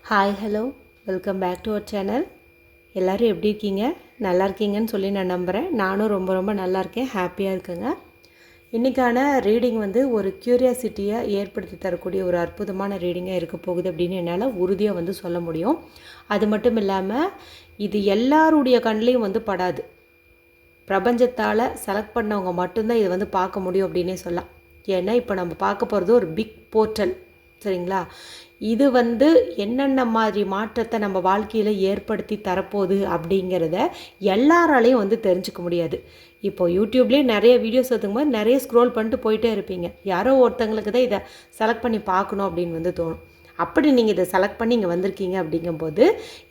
Hi hello welcome back to our channel. எல்லோரும் எப்படி இருக்கீங்க? நல்லா இருக்கீங்கன்னு சொல்லி நான் நம்புகிறேன். நானும் ரொம்ப நல்லா இருக்கேன், ஹாப்பியாக இருக்குங்க. இன்றைக்கான ரீடிங் ஒரு க்யூரியாசிட்டியை ஏற்படுத்தி தரக்கூடிய ஒரு அற்புதமான ரீடிங்காக இருக்க போகுது அப்படின்னு என்னால் உறுதியாக சொல்ல முடியும். அது மட்டும் இல்லாமல் இது எல்லாருடைய கண்லேயும் படாது. பிரபஞ்சத்தால் செலக்ட் பண்ணவங்க மட்டும்தான் இதை பார்க்க முடியும் அப்படின்னே சொல்லலாம். ஏன்னா இப்போ நம்ம பார்க்க போகிறது ஒரு பிக் போர்ட்டல், சரிங்களா? இது என்னென்ன மாதிரி மாற்றத்தை நம்ம வாழ்க்கையில் ஏற்படுத்தி தரப்போகுது அப்படிங்கிறத எல்லாராலையும் தெரிஞ்சுக்க முடியாது. இப்போது யூடியூப்லேயே நிறைய வீடியோஸ் போது நிறைய ஸ்க்ரோல் பண்ணிட்டு போயிட்டே இருப்பீங்க. யாரோ ஒருத்தங்களுக்கு தான் இதை செலக்ட் பண்ணி பார்க்கணும் அப்படின்னு தோணும். அப்படி நீங்கள் இதை செலக்ட் பண்ணி இங்கே வந்திருக்கீங்க அப்படிங்கும்போது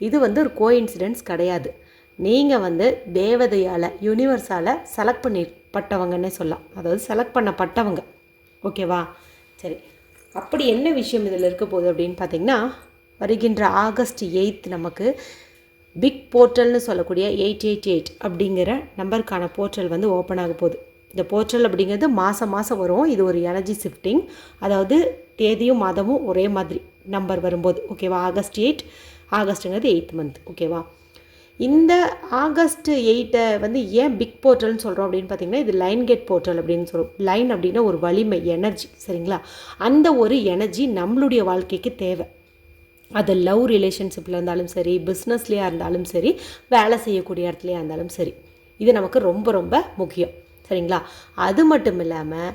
இது ஒரு கோஇன்சிடென்ஸ் கிடையாது. நீங்கள் தேவதையால், யூனிவர்ஸால் செலக்ட் பண்ணப்பட்டவங்கன்னே சொல்லலாம். அதாவது செலக்ட் பண்ணப்பட்டவங்க. ஓகேவா? சரி, அப்படி என்ன விஷயம் இதில் இருக்க போகுது அப்படின்னு பார்த்திங்கன்னா, வருகின்ற ஆகஸ்ட் 8 நமக்கு பிக் போர்ட்டல்னு சொல்லக்கூடிய 888 அப்படிங்கிற நம்பருக்கான போர்ட்டல் ஓப்பன் ஆக போகுது. இந்த போர்ட்டல் அப்படிங்கிறது மாதம் வரும். இது ஒரு எனர்ஜி ஷிஃப்டிங், அதாவது தேதியும் மாதமும் ஒரே மாதிரி நம்பர் வரும்போது, ஓகேவா? ஆகஸ்ட் 8, ஆகஸ்ட்டுங்கிறது 8th மந்த், ஓகேவா? இந்த ஆகஸ்ட் 8 ஏன் பிக் போர்ட்டல்னு சொல்கிறோம் அப்படின்னு பார்த்திங்கன்னா, இது லைன் கேட் போர்ட்டல் அப்படின்னு சொல்லுவோம். லைன் அப்படின்னா ஒரு வலிமை, எனர்ஜி, சரிங்களா? அந்த ஒரு எனர்ஜி நம்மளுடைய வாழ்க்கைக்கு தேவை. அது லவ் ரிலேஷன்ஷிப்பில் இருந்தாலும் சரி, பிஸ்னஸ்லேயா இருந்தாலும் சரி, வேலை செய்யக்கூடிய இடத்துலையா இருந்தாலும் சரி, இது நமக்கு ரொம்ப முக்கியம், சரிங்களா? அது மட்டும் இல்லாமல்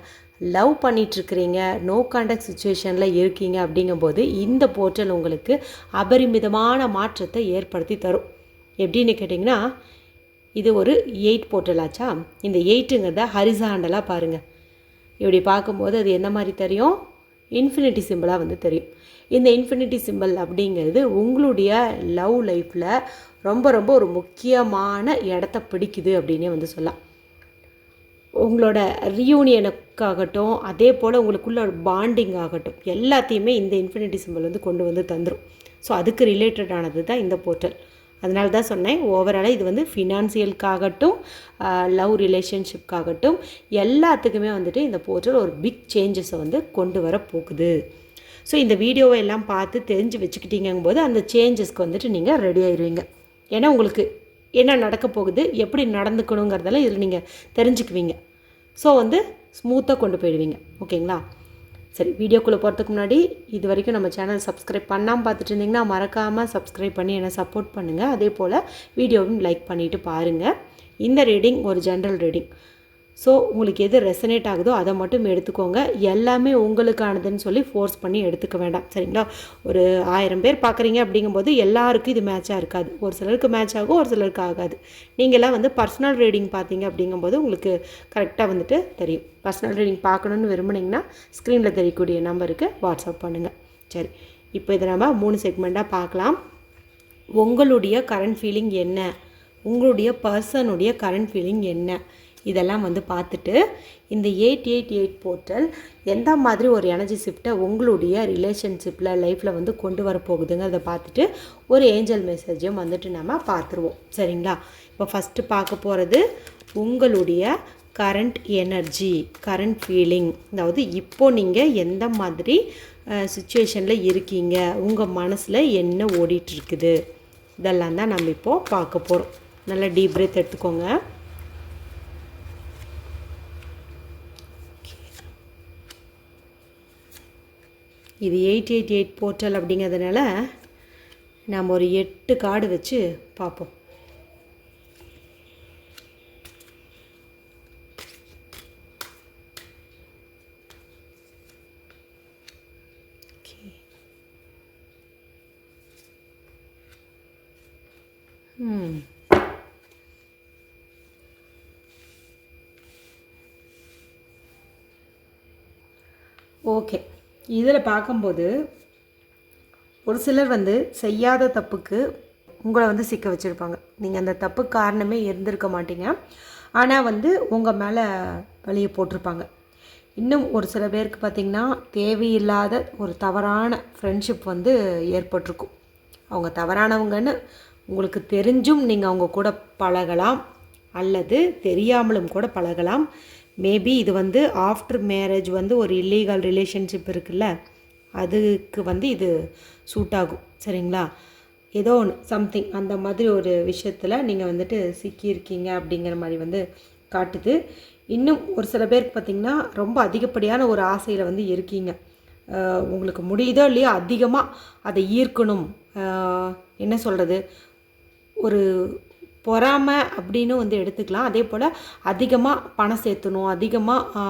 லவ் பண்ணிகிட்ருக்கிறீங்க, நோ கான்டாக்ட் சுச்சுவேஷனில் இருக்கீங்க அப்படிங்கும்போது இந்த போர்ட்டல் உங்களுக்கு அபரிமிதமான மாற்றத்தை ஏற்படுத்தி தரும். எப்படின்னு கேட்டிங்கன்னா, இது ஒரு 8 போர்ட்டல் ஆச்சா? இந்த 8ங்கிறத ஹரிசாண்டலாக பாருங்கள். இப்படி பார்க்கும்போது அது என்ன மாதிரி தெரியும்? இன்ஃபினிட்டி சிம்பிளாக தெரியும். இந்த இன்ஃபினிட்டி சிம்பிள் அப்படிங்கிறது உங்களுடைய லவ் லைஃப்பில் ரொம்ப ஒரு முக்கியமான இடத்த பிடிக்குது அப்படின்னே சொல்லலாம். உங்களோட ரியூனியனுக்காகட்டும், அதே போல் உங்களுக்குள்ள ஒரு பாண்டிங் ஆகட்டும், எல்லாத்தையுமே இந்த இன்ஃபினிட்டி சிம்பிள் கொண்டு தந்துடும். ஸோ அதுக்கு ரிலேட்டடானது தான் இந்த போர்ட்டல். அதனால தான் சொன்னேன், ஓவராலாக இது ஃபினான்சியலுக்காகட்டும், லவ் ரிலேஷன்ஷிப்காகட்டும், எல்லாத்துக்குமே இந்த போர்ட்டல் ஒரு பிக் சேஞ்சஸை கொண்டு வர போகுது. ஸோ இந்த வீடியோவை எல்லாம் பார்த்து தெரிஞ்சு வச்சுக்கிட்டீங்கும் போது அந்த சேஞ்சஸ்க்கு நீங்கள் ரெடி ஆயிடுவீங்க. ஏன்னா உங்களுக்கு என்ன நடக்க போகுது, எப்படி நடந்துக்கணுங்கிறதெல்லாம் இதில் நீங்கள் தெரிஞ்சுக்குவீங்க. ஸோ ஸ்மூத்தாக கொண்டு போயிடுவீங்க, ஓகேங்களா? சரி, வீடியோக்குள்ளே போகிறதுக்கு முன்னாடி இது வரைக்கும் நம்ம சேனல் சப்ஸ்கிரைப் பண்ணாமல் பார்த்துட்டு இருந்தீங்கன்னா மறக்காமல் சப்ஸ்கிரைப் பண்ணி என்னை சப்போர்ட் பண்ணுங்கள். அதே போல் வீடியோவும் லைக் பண்ணிவிட்டு பாருங்கள். இந்த ரீடிங் ஒரு ஜென்ரல் ரீடிங். ஸோ உங்களுக்கு எது ரெசனேட் ஆகுதோ அதை மட்டும் எடுத்துக்கோங்க. எல்லாமே உங்களுக்கானதுன்னு சொல்லி ஃபோர்ஸ் பண்ணி எடுத்துக்க வேண்டாம், சரிங்களா? ஒரு 1000 பேர் பார்க்குறீங்க அப்படிங்கும்போது எல்லாருக்கும் இது மேட்சாக இருக்காது. ஒரு சிலருக்கு மேட்ச் ஆகும், ஒரு சிலருக்கு ஆகாது. நீங்கள்லாம் பர்சனல் ரீடிங் பார்த்தீங்க அப்படிங்கும்போது உங்களுக்கு கரெக்டாக தெரியும். பர்சனல் ரீடிங் பார்க்கணுன்னு விரும்புனீங்கன்னா ஸ்க்ரீனில் தெரியக்கூடிய நம்பருக்கு வாட்ஸ்அப் பண்ணுங்கள். சரி, இப்போ இதை நம்ம 3 செக்மெண்ட்டாக பார்க்கலாம். உங்களுடைய கரண்ட் ஃபீலிங் என்ன, உங்களுடைய பர்சனுடைய கரண்ட் ஃபீலிங் என்ன, இதெல்லாம் பார்த்துட்டு இந்த 888 போர்ட்டல் எந்த மாதிரி ஒரு எனர்ஜி ஷிஃப்ட்டை உங்களுடைய ரிலேஷன்ஷிப்பில் லைஃப்பில் கொண்டு வர போகுதுங்கிறத பார்த்துட்டு ஒரு ஏஞ்சல் மெசேஜையும் நம்ம பார்த்துருவோம், சரிங்களா? இப்போ ஃபஸ்ட்டு பார்க்க போகிறது உங்களுடைய கரண்ட் எனர்ஜி, கரண்ட் ஃபீலிங். அதாவது இப்போது நீங்கள் எந்த மாதிரி சுச்சுவேஷனில் இருக்கீங்க, உங்கள் மனசில் என்ன ஓடிட்டுருக்குது, இதெல்லாம் தான் நம்ம இப்போது பார்க்க போகிறோம். நல்லா டீப் பிரீத் எடுத்துக்கோங்க. இது 888 போர்ட்டல் அப்படிங்கிறதுனால நாம் ஒரு 8 கார்டு வச்சு பார்ப்போம். ஓகே, இதில் பார்க்கும்போது ஒரு சிலர் செய்யாத தப்புக்கு உங்களை சிக்க வச்சுருப்பாங்க. நீங்கள் அந்த தப்பு காரணமே இருந்திருக்க மாட்டீங்க, ஆனால் உங்கள் மேலே வழியை போட்டிருப்பாங்க. இன்னும் ஒரு சில பேருக்கு பார்த்திங்கன்னா தேவையில்லாத ஒரு தவறான ஃப்ரெண்ட்ஷிப் ஏற்பட்டிருக்கும். அவங்க தவறானவங்கன்னு உங்களுக்கு தெரிஞ்சும் நீங்கள் அவங்க கூட பழகலாம், அல்லது தெரியாமலும் கூட பழகலாம். மேபி இது ஆஃப்டர் மேரேஜ் ஒரு இல்லீகல் ரிலேஷன்ஷிப் இருக்குல்ல, அதுக்கு வந்து இது சூட் ஆகும். சரிங்களா? ஏதோ ஒன்று சம்திங் அந்த மாதிரி ஒரு விஷயத்தில் நீங்கள் வந்துட்டு சிக்கியிருக்கீங்க அப்படிங்கிற மாதிரி வந்து காட்டுது. இன்னும் ஒரு சில பேருக்கு பார்த்திங்கன்னா ரொம்ப அதிகப்படியான ஒரு ஆசையில் வந்து இருக்கீங்க. உங்களுக்கு முடியுதோ இல்லையோ அதிகமாக அதை ஈர்க்கணும். என்ன சொல்கிறது, ஒரு பொறாமை அப்படின்னு வந்து எடுத்துக்கலாம். அதே போல் அதிகமாக பணம் சேர்த்தணும், அதிகமாக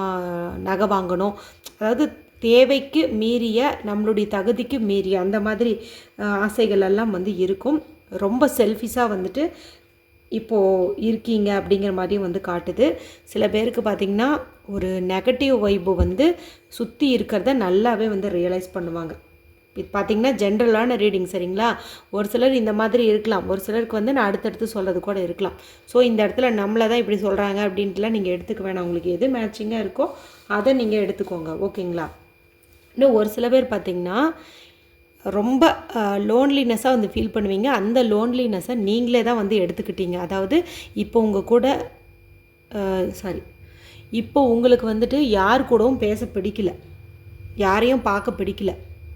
நகை வாங்கணும், அதாவது தேவைக்கு மீறிய நம்மளுடைய தகுதிக்கு மீறிய அந்த மாதிரி ஆசைகள் எல்லாம் வந்து இருக்கும். ரொம்ப செல்ஃபிஷாக வந்துட்டு இப்போது இருக்கீங்க அப்படிங்கிற மாதிரியும் வந்து காட்டுது. சில பேருக்கு பார்த்திங்கன்னா ஒரு நெகட்டிவ் வைப்பு வந்து சுற்றி இருக்கிறத நல்லாவே வந்து ரியலைஸ் பண்ணுவாங்க. இது பார்த்திங்கன்னா ஜென்ரலான ரீடிங். சரிங்களா? ஒரு சிலர் இந்த மாதிரி இருக்கலாம், ஒரு சிலருக்கு வந்து நான் அடுத்தடுத்து சொல்கிறது கூட இருக்கலாம். ஸோ இந்த இடத்துல நம்மளை தான் இப்படி சொல்கிறாங்க அப்படின்ட்டுலாம் நீங்கள் எடுத்துக்க வேணாம். உங்களுக்கு எது மேட்சிங்காக இருக்கோ அதை நீங்கள் எடுத்துக்கோங்க. ஓகேங்களா? இன்னும் ஒரு சில பேர் பார்த்திங்கன்னா ரொம்ப லோன்லினஸ்ஸாக வந்து ஃபீல் பண்ணுவீங்க. அந்த லோன்லினஸ்ஸை நீங்களே தான் வந்து எடுத்துக்கிட்டீங்க. அதாவது இப்போ உங்கள் கூட இப்போ உங்களுக்கு வந்துட்டு யார் கூடவும் பேச பிடிக்கல, யாரையும் பார்க்க பிடிக்கல,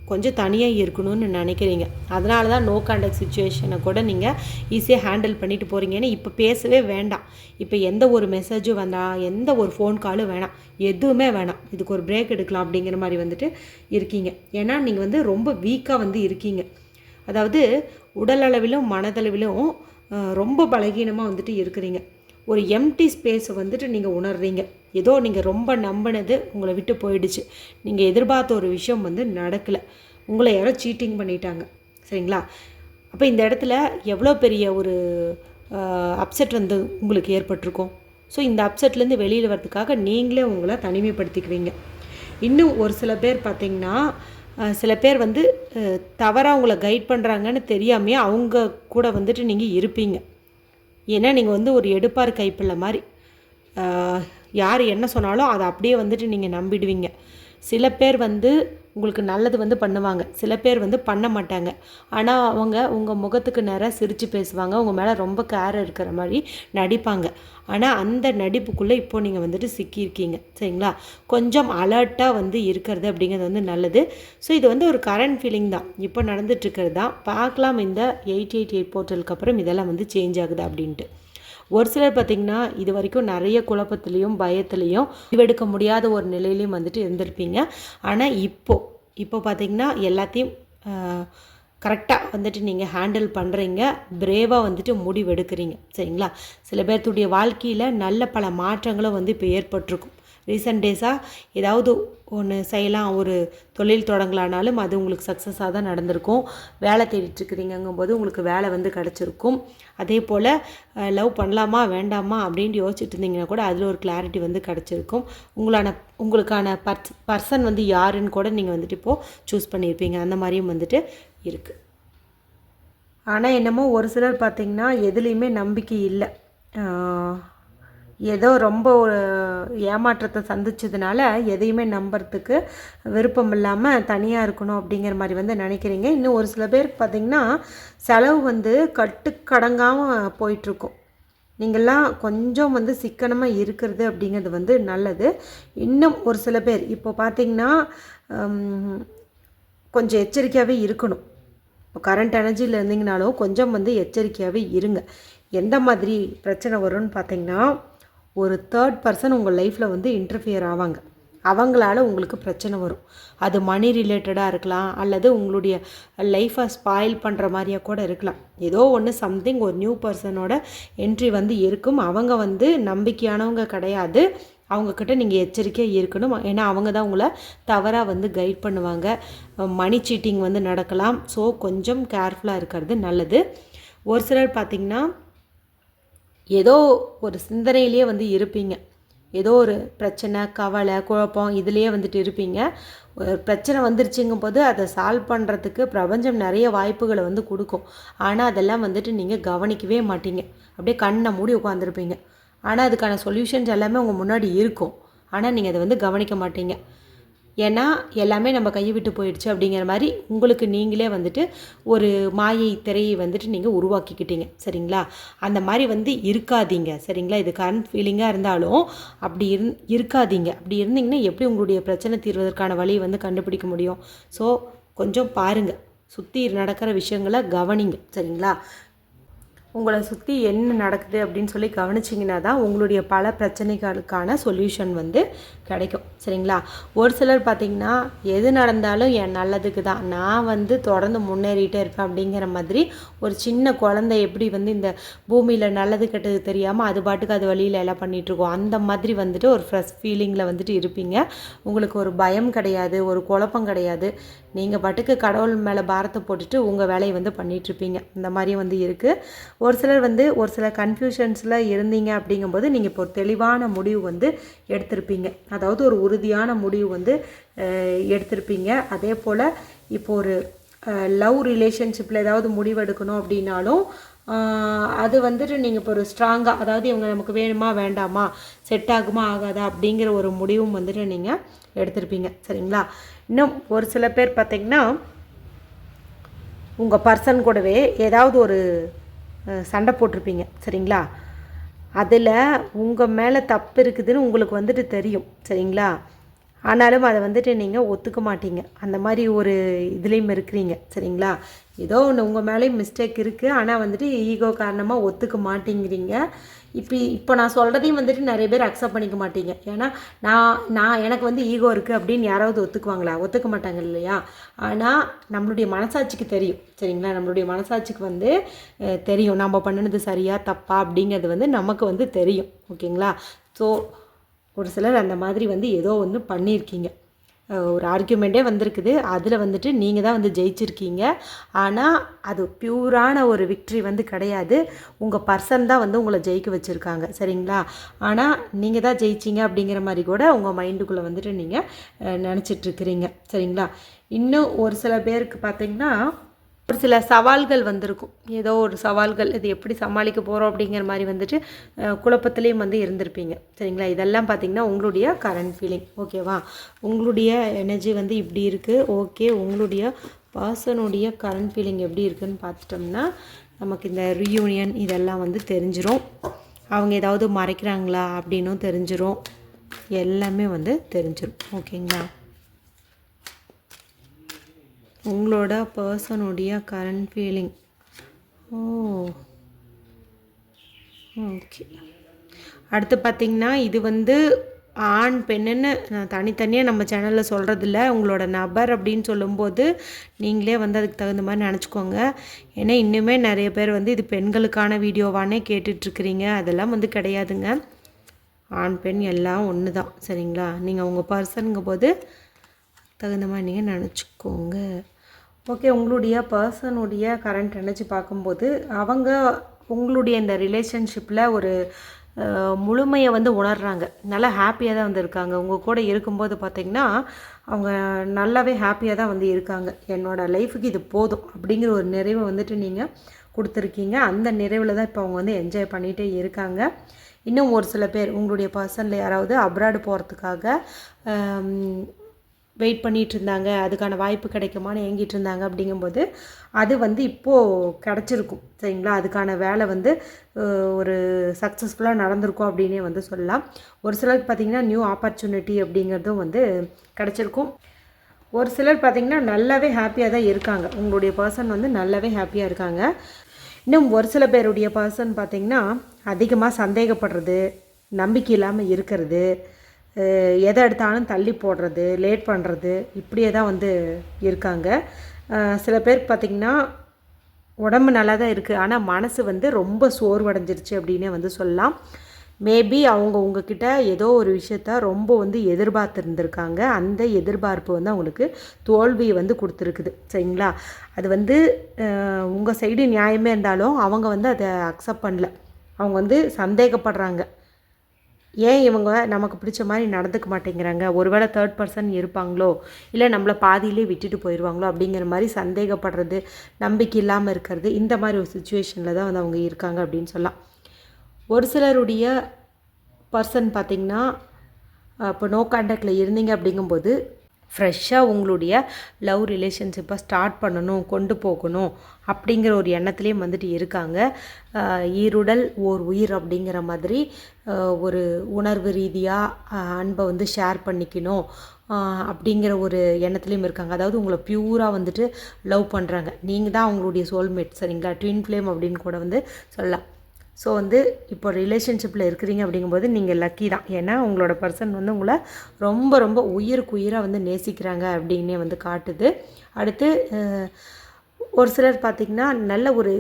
கொஞ்சம் தனியாக இருக்கணும்னு நினைக்கிறீங்க. அதனால தான் நோ கான்டாக்ட் சுச்சுவேஷனை கூட நீங்கள் ஈஸியாக ஹேண்டில் பண்ணிட்டு போகிறீங்க. ஏன்னா இப்போ பேசவே வேண்டாம், இப்போ எந்த ஒரு மெசேஜும் வேண்டாம், எந்த ஒரு ஃபோன் காலும் வேணாம், எதுவுமே வேணாம், இதுக்கு ஒரு பிரேக் எடுக்கலாம் அப்படிங்கிற மாதிரி வந்துட்டு இருக்கீங்க. ஏன்னா நீங்கள் வந்து ரொம்ப வீக்காக வந்து இருக்கீங்க. அதாவது உடல் அளவிலும் மனதளவிலும் ரொம்ப பலகீனமாக வந்துட்டு இருக்கிறீங்க. ஒரு எம்டி ஸ்பேஸை வந்துட்டு நீங்கள் உணர்றீங்க. ஏதோ நீங்கள் ரொம்ப நம்பினது உங்களை விட்டு போயிடுச்சு, நீங்கள் எதிர்பார்த்த ஒரு விஷயம் வந்து நடக்கலை, உங்களை யாரோ சீட்டிங் பண்ணிட்டாங்க. சரிங்களா? அப்போ இந்த இடத்துல எவ்வளோ பெரிய ஒரு அப்செட் வந்து உங்களுக்கு ஏற்பட்டிருக்கும். ஸோ இந்த அப்செட்லேருந்து வெளியில் வரதுக்காக நீங்களே உங்களை தனிமைப்படுத்திக்குவீங்க. இன்னும் ஒரு சில பேர் பார்த்திங்கன்னா சில பேர் வந்து தவறாக உங்களை கைட் பண்ணுறாங்கன்னு தெரியாமையே அவங்க கூட வந்துட்டு நீங்கள் இருப்பீங்க. ஏன்னா நீங்கள் வந்து ஒரு எடுப்பார் கைப்பிள்ளை மாதிரி, யார் என்ன சொன்னாலும் அதை அப்படியே வந்துட்டு நீங்கள் நம்பிடுவீங்க. சில பேர் வந்து உங்களுக்கு நல்லது வந்து பண்ணுவாங்க, சில பேர் வந்து பண்ண மாட்டாங்க. ஆனால் அவங்க உங்கள் முகத்துக்கு நேராக சிரித்து பேசுவாங்க, உங்கள் மேலே ரொம்ப கேர் இருக்கிற மாதிரி நடிப்பாங்க. ஆனால் அந்த நடிப்புக்குள்ளே இப்போது நீங்கள் வந்துட்டு சிக்கியிருக்கீங்க. சரிங்களா? கொஞ்சம் அலர்ட்டாக வந்து இருக்கிறது அப்படிங்கிறது வந்து நல்லது. ஸோ இது வந்து ஒரு கரண்ட் ஃபீலிங் தான், இப்போ நடந்துட்டுருக்கிறது தான். பார்க்கலாம் இந்த 888 போர்ட்டலுக்கு அப்புறம் இதெல்லாம் வந்து சேஞ்ச் ஆகுது அப்படின்ட்டு. ஒரு சிலர் பார்த்திங்கன்னா இது வரைக்கும் நிறைய குழப்பத்துலேயும் பயத்துலேயும் முடிவெடுக்க முடியாத ஒரு நிலையிலையும் வந்துட்டு இருந்திருப்பீங்க. ஆனால் இப்போ பார்த்திங்கன்னா எல்லாத்தையும் கரெக்டாக வந்துட்டு நீங்கள் ஹேண்டில் பண்ணுறீங்க, பிரேவாக வந்துட்டு முடிவெடுக்கிறீங்க. சரிங்களா? சில பேர்த்துடைய வாழ்க்கையில் நல்ல பல மாற்றங்களும் வந்து இப்போ ஏற்பட்டிருக்கும். ரீசெண்ட் டேஸாக ஏதாவது ஒன்று செய்யலாம், ஒரு தொழில் தொடங்கலானாலும் அது உங்களுக்கு சக்ஸஸாக தான் நடந்திருக்கும். வேலை தேடிட்டுருக்குறீங்கும்போது உங்களுக்கு வேலை வந்து கிடச்சிருக்கும். அதே போல் லவ் பண்ணலாமா வேண்டாமா அப்படின்ட்டு யோசிச்சுட்டு இருந்தீங்கன்னா கூட அதில் ஒரு கிளாரிட்டி வந்து கிடச்சிருக்கும். உங்களுக்கான பர்சன் வந்து யாருன்னு கூட நீங்கள் வந்துட்டு இப்போது சூஸ் பண்ணியிருப்பீங்க. அந்த மாதிரியும் வந்துட்டு இருக்குது. ஆனால் என்னமோ ஒரு சிலர் பார்த்திங்கன்னா எதுலேயுமே நம்பிக்கை இல்லை, ஏதோ ரொம்ப ஏமாற்றத்தை சந்திச்சதுனால எதையுமே நம்புறதுக்கு விருப்பம் இல்லாமல் தனியாக இருக்கணும் அப்படிங்கிற மாதிரி வந்து நினைக்கிறீங்க. இன்னும் ஒரு சில பேருக்கு பார்த்திங்கன்னா செலவு வந்து கட்டுக்கடங்காமல் போயிட்டுருக்கும். நீங்கள்லாம் கொஞ்சம் வந்து சிக்கனமாக இருக்கிறது அப்படிங்கிறது வந்து நல்லது. இன்னும் ஒரு சில பேர் இப்போ பார்த்திங்கன்னா கொஞ்சம் எச்சரிக்கையாகவே இருக்கணும். இப்போ கரண்ட் எனர்ஜியில் இருந்தீங்கனாலும் கொஞ்சம் வந்து எச்சரிக்கையாகவே இருங்க. எந்த மாதிரி பிரச்சனை வரும்னு பார்த்திங்கன்னா, ஒரு தேர்ட் பர்சன் உங்கள் லைஃப்பில் வந்து இன்டர்ஃபியர் ஆவாங்க. அவங்களால உங்களுக்கு பிரச்சனை வரும். அது மணி ரிலேட்டடாக இருக்கலாம், அல்லது உங்களுடைய லைஃப்பை ஸ்பாயில் பண்ணுற மாதிரியாக கூட இருக்கலாம். ஏதோ ஒன்று சம்திங் ஒரு நியூ பர்சனோட என்ட்ரி வந்து இருக்கும். அவங்க வந்து நம்பிக்கையானவங்க கிடையாது. அவங்கக்கிட்ட நீங்கள் எச்சரிக்கையாக இருக்கணும். ஏன்னா அவங்க தான் உங்களை தவறாக வந்து கைட் பண்ணுவாங்க. மணி சீட்டிங் வந்து நடக்கலாம். ஸோ கொஞ்சம் கேர்ஃபுல்லாக இருக்கிறது நல்லது. ஒரு சிலர் பார்த்திங்கன்னா ஏதோ ஒரு சிந்தனையிலே வந்து இருப்பீங்க. ஏதோ ஒரு பிரச்சனை, கவலை, குழப்பம் இதுலேயே வந்துட்டு இருப்பீங்க. ஒரு பிரச்சனை வந்துருச்சுங்கும் போது அதை சால்வ் பண்ணுறதுக்கு பிரபஞ்சம் நிறைய வாய்ப்புகளை வந்து கொடுக்கும். ஆனால் அதெல்லாம் வந்துட்டு நீங்கள் கவனிக்கவே மாட்டீங்க. அப்படியே கண்ணை மூடி உட்காந்துருப்பீங்க. ஆனால் அதுக்கான சொல்யூஷன்ஸ் எல்லாமே உங்கள் முன்னாடி இருக்கும். ஆனால் நீங்கள் அதை வந்து கவனிக்க மாட்டீங்க. ஏன்னா எல்லாமே நம்ம கையை விட்டு போயிடுச்சு அப்படிங்கிற மாதிரி உங்களுக்கு நீங்களே வந்துட்டு ஒரு மாயை திரையை வந்துட்டு நீங்கள் உருவாக்கிக்கிட்டீங்க. சரிங்களா? அந்த மாதிரி வந்து இருக்காதீங்க. சரிங்களா? இது கரண்ட் ஃபீலிங்காக இருந்தாலும் அப்படி இருக்காதீங்க. அப்படி இருந்தீங்கன்னா எப்படி உங்களுடைய பிரச்சனை தீர்வதற்கான வழியை வந்து கண்டுபிடிக்க முடியும்? ஸோ கொஞ்சம் பாருங்கள், சுற்றி நடக்கிற விஷயங்களை கவனிங்க. சரிங்களா? உங்களை சுற்றி என்ன நடக்குது அப்படின்னு சொல்லி கவனிச்சிங்கன்னா தான் உங்களுடைய பல பிரச்சனைகளுக்கான சொல்யூஷன் வந்து கிடைக்கும். சரிங்களா? ஒரு சிலர் பார்த்திங்கன்னா எது நடந்தாலும் என் நல்லதுக்கு தான், நான் வந்து தொடர்ந்து முன்னேறிட்டே இருப்பேன் அப்படிங்கிற மாதிரி ஒரு சின்ன குழந்தை எப்படி வந்து இந்த பூமியில் நல்லது கெட்டது தெரியாமல் அது பாட்டுக்கு அது வழியில் எல்லாம் பண்ணிகிட்ருக்கோம், அந்த மாதிரி வந்துட்டு ஒரு ஃப்ரெஷ் ஃபீலிங்கில் வந்துட்டு இருப்பீங்க. உங்களுக்கு ஒரு பயம் கிடையாது, ஒரு குழப்பம் கிடையாது. நீங்கள் பாட்டுக்கு கடவுள் மேலே பாரத்தை போட்டுட்டு உங்கள் வேலையை வந்து பண்ணிகிட்ருப்பீங்க. இந்த மாதிரி வந்து இருக்குது. ஒரு சிலர் வந்து ஒரு சில கன்ஃபியூஷன்ஸில் இருந்தீங்க அப்படிங்கும்போது நீங்கள் இப்போ ஒரு தெளிவான முடிவு வந்து எடுத்திருப்பீங்க. அதாவது ஒரு உறுதியான முடிவு வந்து எடுத்திருப்பீங்க. அதே போல் இப்போ ஒரு லவ் ரிலேஷன்ஷிப்பில் ஏதாவது முடிவு எடுக்கணும் அப்படின்னாலும் அது வந்துட்டு நீங்கள் இப்போ ஒரு ஸ்ட்ராங்காக, அதாவது இவங்க நமக்கு வேணுமா வேண்டாமா, செட் ஆகுமா ஆகாதா அப்படிங்கிற ஒரு முடிவும் வந்துட்டு நீங்கள் எடுத்திருப்பீங்க. சரிங்களா? இன்னும் ஒரு சில பேர் பார்த்திங்கன்னா உங்கள் பர்சன் கூடவே ஏதாவது ஒரு சண்டை போட்டிருப்பீங்க. சரிங்களா? அதில் உங்கள் மேலே தப்பு இருக்குதுன்னு உங்களுக்கு வந்துட்டு தெரியும். சரிங்களா? ஆனாலும் அதை வந்துட்டு நீங்கள் ஒத்துக்க மாட்டீங்க. அந்த மாதிரி ஒரு இதுலேயும் இருக்கிறீங்க. சரிங்களா? ஏதோ ஒன்று உங்கள் மேலேயும் மிஸ்டேக் இருக்குது, ஆனால் வந்துட்டு ஈகோ காரணமாக ஒத்துக்க மாட்டேங்கிறீங்க. இப்போ நான் சொல்கிறதையும் வந்துட்டு நிறைய பேர் அக்செப்ட் பண்ணிக்க மாட்டீங்க. ஏன்னா நான் எனக்கு வந்து ஈகோ இருக்குது அப்படின்னு யாராவது ஒத்துக்குவாங்களா? ஒத்துக்க மாட்டாங்க இல்லையா? ஆனால் நம்மளுடைய மனசாட்சிக்கு தெரியும். சரிங்களா? நம்மளுடைய மனசாட்சிக்கு வந்து தெரியும் நம்ம பண்ணினது சரியா தப்பா அப்படிங்கிறது வந்து நமக்கு வந்து தெரியும். ஓகேங்களா? ஸோ ஒரு சிலர் அந்த மாதிரி வந்து ஏதோ ஒன்று பண்ணியிருக்கீங்க. ஒரு ஆர்கியூமெண்ட்டே வந்திருக்குது, அதில் வந்துட்டு நீங்கள் தான் வந்து ஜெயிச்சிருக்கீங்க. ஆனால் அது பியூரான ஒரு விக்ட்ரி வந்து கிடையாது. உங்கள் பர்சன் தான் வந்து உங்களை ஜெயிக்க வச்சுருக்காங்க. சரிங்களா? ஆனால் நீங்கள் தான் ஜெயிச்சிங்க அப்படிங்கிற மாதிரி கூட உங்கள் மைண்டுக்குள்ளே வந்துட்டு நீங்கள் நினச்சிட்ருக்கிறீங்க. சரிங்களா? இன்னும் ஒரு சில பேருக்கு பார்த்திங்கன்னா ஒரு சில சவால்கள் வந்திருக்கும். ஏதோ ஒரு சவால்கள், இது எப்படி சமாளிக்க போகிறோம் அப்படிங்கிற மாதிரி வந்துட்டு குழப்பத்துலேயும் வந்து இருந்திருப்பீங்க. சரிங்களா? இதெல்லாம் பார்த்திங்கன்னா உங்களுடைய கரண்ட் ஃபீலிங். ஓகேவா? உங்களுடைய எனர்ஜி வந்து இப்படி இருக்குது. ஓகே, உங்களுடைய பர்சனுடைய கரண்ட் ஃபீலிங் எப்படி இருக்குதுன்னு பார்த்துட்டோம்னா நமக்கு இந்த ரீயூனியன் இதெல்லாம் வந்து தெரிஞ்சிரும். அவங்க ஏதாவது மறைக்கிறாங்களா அப்படின்னும் தெரிஞ்சிரும். எல்லாமே வந்து தெரிஞ்சிடும். ஓகேங்களா? உங்களோட பர்சனுடைய கரண்ட் ஃபீலிங். ஓகே. அடுத்து பார்த்திங்கன்னா இது வந்து ஆண் பெண்ணுன்னு நான் தனித்தனியாக நம்ம சேனலில் சொல்கிறதில்ல. உங்களோட நபர் அப்படின்னு சொல்லும்போது நீங்களே வந்து அதுக்கு தகுந்த மாதிரி நினச்சிக்கோங்க. ஏன்னா இன்னுமே நிறைய பேர் வந்து இது பெண்களுக்கான வீடியோவானே கேட்டுட்ருக்குறீங்க. அதெல்லாம் வந்து கிடையாதுங்க. ஆண் பெண் எல்லாம் ஒன்று தான். சரிங்களா? நீங்கள் உங்கள் பர்சனுங்கும் போது தகுந்த மாதிரி நீங்கள் நினச்சிக்கோங்க. ஓகே. உங்களுடைய பர்சனுடைய கரண்ட் எனர்ஜி பார்க்கும்போது அவங்க உங்களுடைய இந்த ரிலேஷன்ஷிப்பில் ஒரு முழுமையை வந்து உணர்கிறாங்க. நல்லா ஹாப்பியாக தான் வந்து இருக்காங்க. உங்கள் கூட இருக்கும்போது பார்த்திங்கன்னா அவங்க நல்லாவே ஹாப்பியாக தான் வந்து இருக்காங்க. என்னோடய லைஃபுக்கு இது போதும் அப்படிங்கிற ஒரு நிறைவை வந்துட்டு நீங்கள் கொடுத்துருக்கீங்க. அந்த நிறைவில் தான் இப்போ அவங்க வந்து என்ஜாய் பண்ணிகிட்டே இருக்காங்க. இன்னும் ஒரு சில பேர் உங்களுடைய பர்சனில் யாராவது அப்ராடு போகிறதுக்காக வெயிட் பண்ணிகிட்டு இருந்தாங்க, அதுக்கான வாய்ப்பு கிடைக்குமான்னு ஏங்கிட்டு இருந்தாங்க. அப்படிங்கும்போது அது வந்து இப்போது கிடச்சிருக்கும். சரிங்களா? அதுக்கான வேலை வந்து ஒரு சக்ஸஸ்ஃபுல்லாக நடந்திருக்கும் அப்படின்னே வந்து சொல்லலாம். ஒரு சிலருக்கு பார்த்திங்கன்னா நியூ ஆப்பர்ச்சுனிட்டி அப்படிங்கிறதும் வந்து கிடச்சிருக்கும். ஒரு சிலர் பார்த்திங்கன்னா நல்லாவே ஹாப்பியாக தான் இருக்காங்க. உங்களுடைய பர்சன் வந்து நல்லாவே ஹாப்பியாக இருக்காங்க. இன்னும் ஒரு சில பேருடைய பர்சன் பார்த்திங்கன்னா அதிகமாக சந்தேகப்படுறது, நம்பிக்கை இல்லாமல் இருக்கிறது, எதை எடுத்தாலும் தள்ளி போடுறது, லேட் பண்ணுறது, இப்படியே தான் வந்து இருக்காங்க. சில பேருக்கு பார்த்திங்கன்னா உடம்பு நல்லா தான் இருக்குது, ஆனால் மனசு வந்து ரொம்ப சோர்வடைஞ்சிருச்சு அப்படின்னே வந்து சொல்லலாம். மேபி அவங்க உங்ககிட்ட ஏதோ ஒரு விஷயத்த ரொம்ப வந்து எதிர்பார்த்துருந்துருக்காங்க. அந்த எதிர்பார்ப்பு வந்து அவங்களுக்கு தோல்வியை வந்து கொடுத்துருக்குது. சரிங்களா? அது வந்து உங்கள் சைடு நியாயமே இருந்தாலும் அவங்க வந்து அதை அக்செப்ட் பண்ணல. அவங்க வந்து சந்தேகப்படுறாங்க. ஏன் இவங்க நமக்கு பிடிச்ச மாதிரி நடந்துக்க மாட்டேங்கிறாங்க, ஒருவேளை தேர்ட் பர்சன் இருப்பாங்களோ, இல்லை நம்மளை பாதியிலே விட்டுட்டு போயிடுவாங்களோ அப்படிங்கிற மாதிரி சந்தேகப்படுறது, நம்பிக்கை இல்லாமல் இருக்கிறது, இந்த மாதிரி ஒரு சுச்சுவேஷனில் தான் வந்து அவங்க இருக்காங்க அப்படின்னு சொல்லலாம். ஒரு சிலருடைய பர்சன் பார்த்திங்கன்னா இப்போ நோ கான்டாக்டில் இருந்தீங்க அப்படிங்கும்போது ஃப்ரெஷ்ஷாக உங்களுடைய லவ் ரிலேஷன்ஷிப்பை ஸ்டார்ட் பண்ணணும், கொண்டு போகணும் அப்படிங்கிற ஒரு எண்ணத்துலேயும் வந்துட்டு இருக்காங்க. ஈருடல் ஓர் உயிர் அப்படிங்கிற மாதிரி ஒரு உணர்வு ரீதியாக அன்பை வந்து ஷேர் பண்ணிக்கணும் அப்படிங்கிற ஒரு எண்ணத்துலேயும் இருக்காங்க. அதாவது உங்களை ப்யூராக வந்துட்டு லவ் பண்ணுறாங்க. நீங்கள் தான் அவங்களுடைய சோல்மேட், சரிங்களா? ட்வின் ஃப்ளேம் அப்படின்னு கூட வந்து சொல்லலாம். ஸோ வந்து இப்போ ரிலேஷன்ஷிப்பில் இருக்கிறீங்க அப்படிங்கும்போது நீங்கள் லக்கி தான். ஏன்னா உங்களோட பர்சன் வந்து உங்களை ரொம்ப ரொம்ப உயிருக்கு உயிராக வந்து நேசிக்கிறாங்க அப்படின்னே வந்து காட்டுது. அடுத்து ஒரு சிலர் பார்த்திங்கன்னா நல்ல ஒரு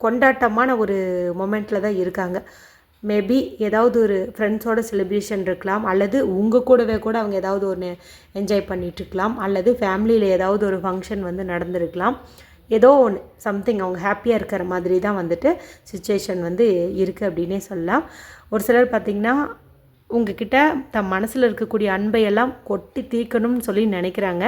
கொண்டாட்டமான ஒரு மொமெண்ட்டில் தான் இருக்காங்க. மேபி ஏதாவது ஒரு ஃப்ரெண்ட்ஸோட செலிப்ரேஷன் இருக்கலாம், அல்லது உங்கள் கூடவே கூட அவங்க ஏதாவது ஒன்று என்ஜாய் பண்ணிகிட்ருக்கலாம், அல்லது ஃபேமிலியில் ஏதாவது ஒரு ஃபங்க்ஷன் வந்து நடந்திருக்கலாம். ஏதோ ஒன்று சம்திங் அவங்க ஹாப்பியாக இருக்கிற மாதிரி தான் வந்துட்டு சிச்சுவேஷன் வந்து இருக்குது அப்படின்னே சொல்லலாம். ஒரு சிலர் பார்த்திங்கன்னா உங்ககிட்ட தம் மனசில் இருக்கக்கூடிய அன்பையெல்லாம் கொட்டி தீர்க்கணும்னு சொல்லி நினைக்கிறாங்க.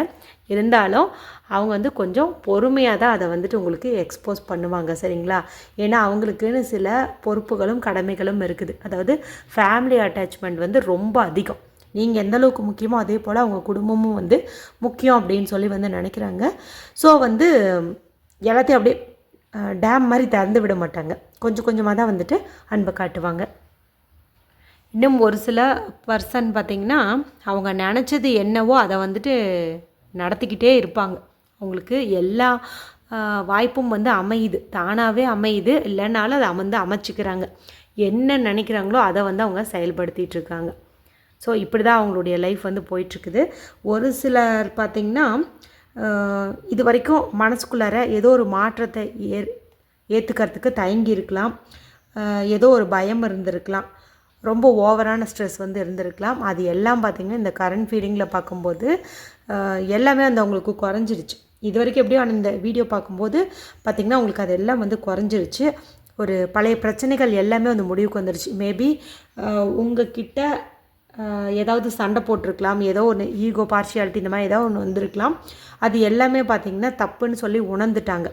இருந்தாலும் அவங்க வந்து கொஞ்சம் பொறுமையாக தான் அதை வந்துட்டு உங்களுக்கு எக்ஸ்போஸ் பண்ணுவாங்க, சரிங்களா? ஏன்னா அவங்களுக்குன்னு சில பொறுப்புகளும் கடமைகளும் இருக்குது. அதாவது ஃபேமிலி அட்டாச்மெண்ட் வந்து ரொம்ப அதிகம். நீங்கள் எந்த அளவுக்கு முக்கியமோ அதே போல் அவங்க குடும்பமும் வந்து முக்கியம் அப்படின்னு சொல்லி வந்து நினைக்கிறாங்க. ஸோ வந்து எல்லாத்தையும் அப்படியே டேம் மாதிரி திறந்து விட மாட்டாங்க. கொஞ்சம் கொஞ்சமாக தான் வந்துட்டு அன்பை காட்டுவாங்க. இன்னும் ஒரு சில பர்சன் பார்த்திங்கன்னா அவங்க நினச்சது என்னவோ அதை வந்துட்டு நடத்திக்கிட்டே இருப்பாங்க. அவங்களுக்கு எல்லா வாய்ப்பும் வந்து அமையுது, தானாகவே அமையுது, இல்லைனாலும் அதை வந்து அமைச்சிக்கிறாங்க. என்ன நினைக்கிறாங்களோ அதை வந்து அவங்க செயல்படுத்திகிட்ருக்காங்க. ஸோ இப்படி தான் அவங்களுடைய லைஃப் வந்து போயிட்டுருக்குது. ஒரு சிலர் பார்த்திங்கன்னா இது வரைக்கும் மனசுக்குள்ளார ஏதோ ஒரு மாற்றத்தை ஏற்றுக்கிறதுக்கு தயங்கி இருக்கலாம், ஏதோ ஒரு பயம் இருந்திருக்கலாம், ரொம்ப ஓவரான ஸ்ட்ரெஸ் வந்து இருந்திருக்கலாம். அது எல்லாம் பார்த்திங்கன்னா இந்த கரண்ட் ஃபீலிங்கில் பார்க்கும்போது எல்லாமே வந்து அவங்களுக்கு குறைஞ்சிருச்சு. இது வரைக்கும் எப்படியோ இந்த வீடியோ பார்க்கும்போது பார்த்திங்கன்னா உங்களுக்கு அது எல்லாம் வந்து குறைஞ்சிருச்சு. ஒரு பழைய பிரச்சனைகள் எல்லாமே வந்து முடிவுக்கு வந்துருச்சு. மேபி உங்ககிட்ட ஏதாவது சண்டை போட்டிருக்கலாம், ஏதோ ஒன்று ஈகோ பார்ஷியாலிட்டி இந்த மாதிரி ஏதோ ஒன்று வந்திருக்கலாம். அது எல்லாமே பார்த்திங்கன்னா தப்புன்னு சொல்லி உணர்ந்துட்டாங்க.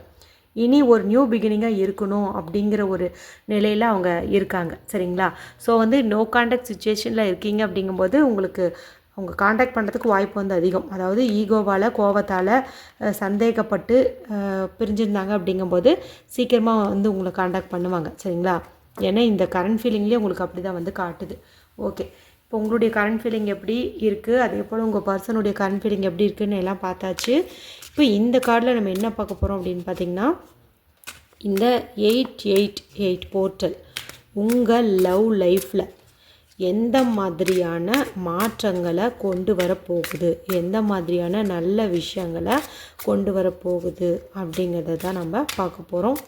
இனி ஒரு நியூ பிகினிங்காக இருக்கணும் அப்படிங்கிற ஒரு நிலையில் அவங்க இருக்காங்க, சரிங்களா? ஸோ வந்து நோ கான்டாக்ட் சுச்சுவேஷனில் இருக்கீங்க அப்படிங்கும்போது உங்களுக்கு அவங்க காண்டாக்ட் பண்ணுறதுக்கு வாய்ப்பு வந்து அதிகம். அதாவது ஈகோவால், கோபத்தால், சந்தேகப்பட்டு பிரிஞ்சிருந்தாங்க அப்படிங்கும்போது சீக்கிரமாக வந்து உங்களை காண்டாக்ட் பண்ணுவாங்க, சரிங்களா? ஏன்னா இந்த கரண்ட் ஃபீலிங்லேயே உங்களுக்கு அப்படி தான் வந்து காட்டுது. ஓகே, இப்போ உங்களுடைய கரண்ட் ஃபீலிங் எப்படி இருக்குது, அதே போல் உங்கள் பர்சனுடைய கரண்ட் ஃபீலிங் எப்படி இருக்குதுன்னு எல்லாம் பார்த்தாச்சு. இப்போ இந்த கார்டில் நம்ம என்ன பார்க்க போகிறோம் அப்படின்னு பார்த்திங்கன்னா, இந்த 888 போர்ட்டல் உங்கள் லவ் லைஃப்பில் எந்த மாதிரியான மாற்றங்களை கொண்டு வரப்போகுது, எந்த மாதிரியான நல்ல விஷயங்களை கொண்டு வரப்போகுது அப்படிங்கிறத தான் நம்ம பார்க்க போகிறோம்.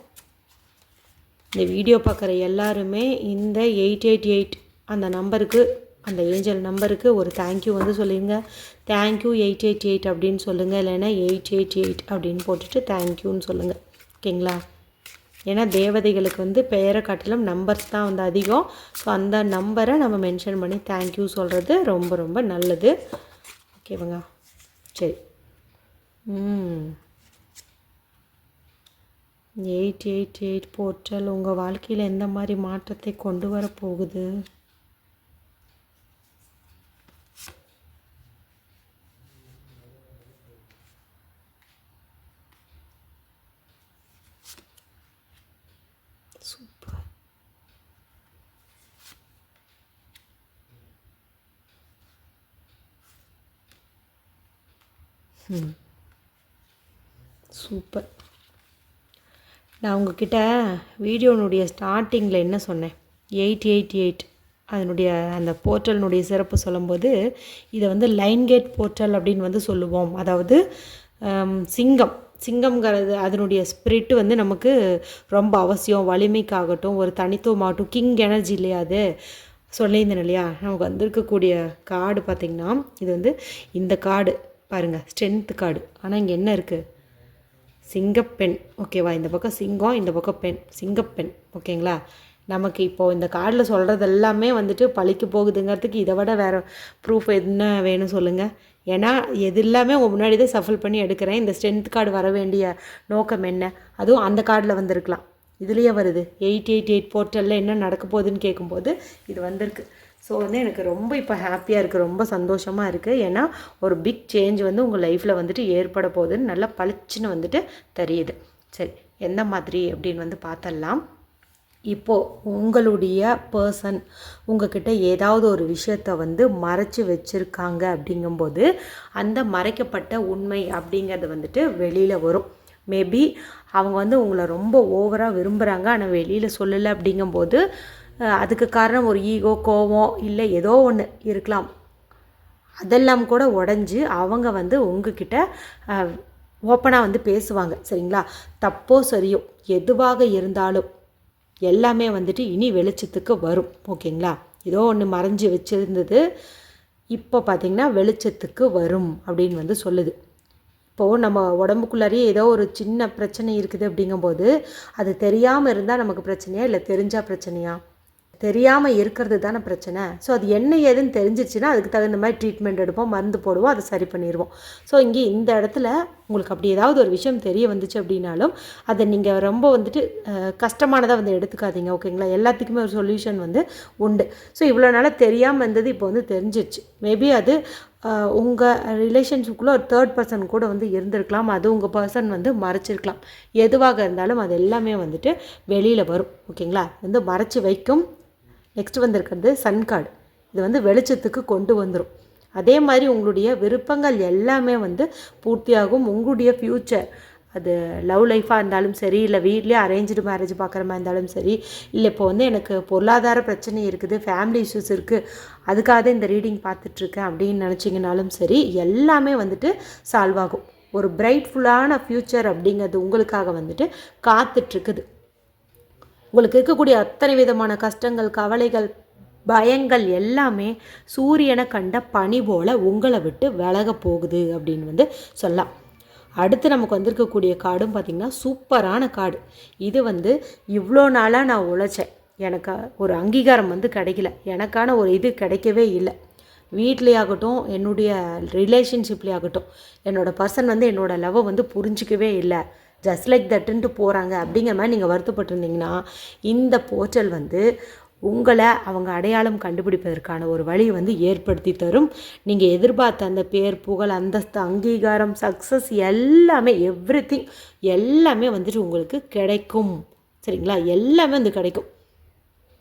இந்த வீடியோ பார்க்குற எல்லாருமே இந்த 888 அந்த நம்பருக்கு, அந்த ஏஞ்சல் நம்பருக்கு ஒரு தேங்க்யூ வந்து சொல்லுங்க. தேங்க்யூ 888 அப்படின்னு சொல்லுங்கள், இல்லைன்னா 888 அப்படின்னு போட்டுட்டு தேங்க்யூன்னு சொல்லுங்கள், ஓகேங்களா? ஏன்னா தேவதைகளுக்கு வந்து பெயரை காட்டிலும் நம்பர்ஸ் தான் வந்து அதிகம். ஸோ அந்த நம்பரை நம்ம மென்ஷன் பண்ணி தேங்க்யூ சொல்கிறது ரொம்ப ரொம்ப நல்லது, ஓகேவாங்க? சரி, 888 போர்ட்டல் உங்கள் வாழ்க்கையில் எந்த மாதிரி மாற்றத்தை கொண்டு வர போகுது? சூப்பர். சூப்பர். நான் உங்ககிட்ட வீடியோனுடைய ஸ்டார்டிங்கில் என்ன சொன்னேன், 888 அதனுடைய அந்த போர்ட்டலினுடைய சிறப்பு சொல்லும்போது இதை வந்து லைன் கேட் போர்ட்டல் அப்படின்னு வந்து சொல்லுவோம். அதாவது சிங்கம்ங்கிறது அதனுடைய ஸ்பிரிட்டு வந்து நமக்கு ரொம்ப அவசியம். வலிமைக்காகட்டும், ஒரு தனித்துவமாகட்டும், கிங் எனர்ஜி இல்லையா அது சொல்லியிருந்தேன் இல்லையா? நமக்கு வந்திருக்கக்கூடிய கார்டு பார்த்திங்கன்னா இது வந்து இந்த கார்டு பாருங்கள், ஸ்ட்ரென்த் கார்டு. ஆனால் இங்கே என்ன இருக்குது, சிங்கப்பெண், ஓகேவா? இந்த பக்கம் சிங்கம், இந்த பக்கம் பெண், சிங்கப்பெண், ஓகேங்களா? நமக்கு இப்போது இந்த கார்டில் சொல்கிறது எல்லாமே வந்துட்டு பழிக்க போகுதுங்கிறதுக்கு இதை விட வேறு ப்ரூஃப் என்ன வேணும் சொல்லுங்கள்? ஏன்னா எது எல்லாமே முன்னாடி தான் சஃபல் பண்ணி எடுக்கிறேன். இந்த ஸ்ட்ரென்த் கார்டு வர வேண்டிய நோக்கம் என்ன? அதுவும் அந்த கார்டில் வந்திருக்கலாம், இதுலேயே வருது 888 போர்ட்டலில் என்ன நடக்க போகுதுன்னு கேட்கும்போது இது வந்திருக்கு. ஸோ வந்து எனக்கு ரொம்ப இப்போ ஹாப்பியாக இருக்குது, ரொம்ப சந்தோஷமாக இருக்குது. ஏன்னா ஒரு பிக் சேஞ்ச் வந்து உங்கள் லைஃப்பில் வந்துட்டு ஏற்பட போகுதுன்னு நல்லா பளிச்சுன்னு வந்துட்டு தெரியுது. சரி, எந்த மாதிரி அப்படின்னு வந்து பார்த்தரலாம். இப்போது உங்களுடைய பர்சன் உங்ககிட்ட ஏதாவது ஒரு விஷயத்தை வந்து மறைச்சி வச்சுருக்காங்க அப்படிங்கும்போது அந்த மறைக்கப்பட்ட உண்மை அப்படிங்கிறது வந்துட்டு வெளியில் வரும். மேபி அவங்க வந்து உங்களை ரொம்ப ஓவராக விரும்புகிறாங்க, ஆனால் வெளியில் சொல்லலை. அப்படிங்கும்போது அதுக்கு காரணம் ஒரு ஈகோ, கோவம், இல்லை ஏதோ ஒன்று இருக்கலாம். அதெல்லாம் கூட உடஞ்சி அவங்க வந்து உங்ககிட்ட ஓப்பனாக வந்து பேசுவாங்க. சரிங்களா? தப்போ சரியோ எதுவாக இருந்தாலும் எல்லாமே வந்துட்டு இனி வெளிச்சத்துக்கு வரும். ஓகேங்களா? ஏதோ ஒன்று மறைஞ்சி வச்சுருந்தது இப்போ பார்த்திங்கன்னா வெளிச்சத்துக்கு வரும் அப்படின்னு வந்து சொல்லுது. இப்போது நம்ம உடம்புக்குள்ளாரையே ஏதோ ஒரு சின்ன பிரச்சனை இருக்குது அப்படிங்கும்போது அது தெரியாமல் இருந்தால் நமக்கு பிரச்சனையா, இல்லை தெரிஞ்சால் பிரச்சனையா? தெரியாமல் இருக்கிறது தானே பிரச்சனை. ஸோ அது என்ன ஏதுன்னு தெரிஞ்சிச்சுன்னா அதுக்கு தகுந்த மாதிரி ட்ரீட்மெண்ட் எடுப்போம், மருந்து போடுவோம், அதை சரி பண்ணிடுவோம். ஸோ இங்கே இந்த இடத்துல உங்களுக்கு அப்படி ஏதாவது ஒரு விஷயம் தெரிய வந்துச்சு அப்படின்னாலும் அதை நீங்கள் ரொம்ப வந்துட்டு கஷ்டமானதாக வந்து எடுத்துக்காதீங்க. ஓகேங்களா? எல்லாத்துக்குமே ஒரு சொல்யூஷன் வந்து உண்டு. ஸோ இவ்வளோ நாளாக தெரியாமல் இருந்தது இப்போ வந்து தெரிஞ்சிருச்சு. மேபி அது உங்கள் ரிலேஷன்ஷிப்புக்குள்ளே ஒரு தேர்ட் பர்சன் கூட வந்து இருந்திருக்கலாம், அது உங்கள் பர்சன் வந்து மறைச்சிருக்கலாம். எதுவாக இருந்தாலும் அது எல்லாமே வந்துட்டு வெளியில் வரும். ஓகேங்களா? வந்து மறைச்சி வைக்கும். நெக்ஸ்ட் வந்திருக்கிறது சன் கார்டு. இது வந்து வெளிச்சத்துக்கு கொண்டு வந்துடும். அதே மாதிரி உங்களுடைய விருப்பங்கள் எல்லாமே வந்து பூர்த்தியாகும். உங்களுடைய ஃப்யூச்சர், அது லவ் லைஃபாக இருந்தாலும் சரி, இல்லை வீட்லேயே அரேஞ்சு மேரேஜ் பார்க்குற மாதிரி இருந்தாலும் சரி, இல்லை இப்போ வந்து எனக்கு பொருளாதார பிரச்சனை இருக்குது, ஃபேமிலி இஷ்யூஸ் இருக்குது, அதுக்காக இந்த ரீடிங் பார்த்துட்ருக்கேன் அப்படின்னு நினச்சிங்கனாலும் சரி, எல்லாமே வந்துட்டு சால்வ் ஆகும். ஒரு பிரைட்ஃபுல்லான ஃப்யூச்சர் அப்படிங்கிறது உங்களுக்காக வந்துட்டு காத்துட்ருக்குது. உங்களுக்கு இருக்கக்கூடிய அத்தனை விதமான கஷ்டங்கள், கவலைகள், பயங்கள் எல்லாமே சூரியனை கண்ட பனி போல் உங்களை விட்டு விலக போகுது அப்படின்னு வந்து சொல்லலாம். அடுத்து நமக்கு வந்திருக்கக்கூடிய கார்டும் பார்த்திங்கன்னா சூப்பரான கார்டு. இது வந்து இவ்வளோ நாளாக நான் உழைச்சேன், எனக்கு ஒரு அங்கீகாரம் வந்து கிடைக்கல, எனக்கான ஒரு இது கிடைக்கவே இல்லை. வீட்லேயாகட்டும், என்னுடைய ரிலேஷன்ஷிப்லேயாகட்டும், என்னோடய பர்சன் வந்து என்னோடய லவ்வை வந்து புரிஞ்சிக்கவே இல்லை, ஜஸ்ட் லைக் தட்டுன்ட்டு போகிறாங்க அப்படிங்கிற மாதிரி நீங்கள் வருத்தப்பட்டிருந்தீங்கன்னா இந்த போர்ட்டல் வந்து உங்களை அவங்க அடையாளம் கண்டுபிடிப்பதற்கான ஒரு வழியை வந்து ஏற்படுத்தி தரும். நீங்கள் எதிர்பார்த்த அந்த பேர், புகழ், அந்தஸ்து, அங்கீகாரம், சக்ஸஸ் எல்லாமே, எவ்ரிதிங் எல்லாமே வந்துட்டு உங்களுக்கு கிடைக்கும். சரிங்களா? எல்லாமே வந்து கிடைக்கும்.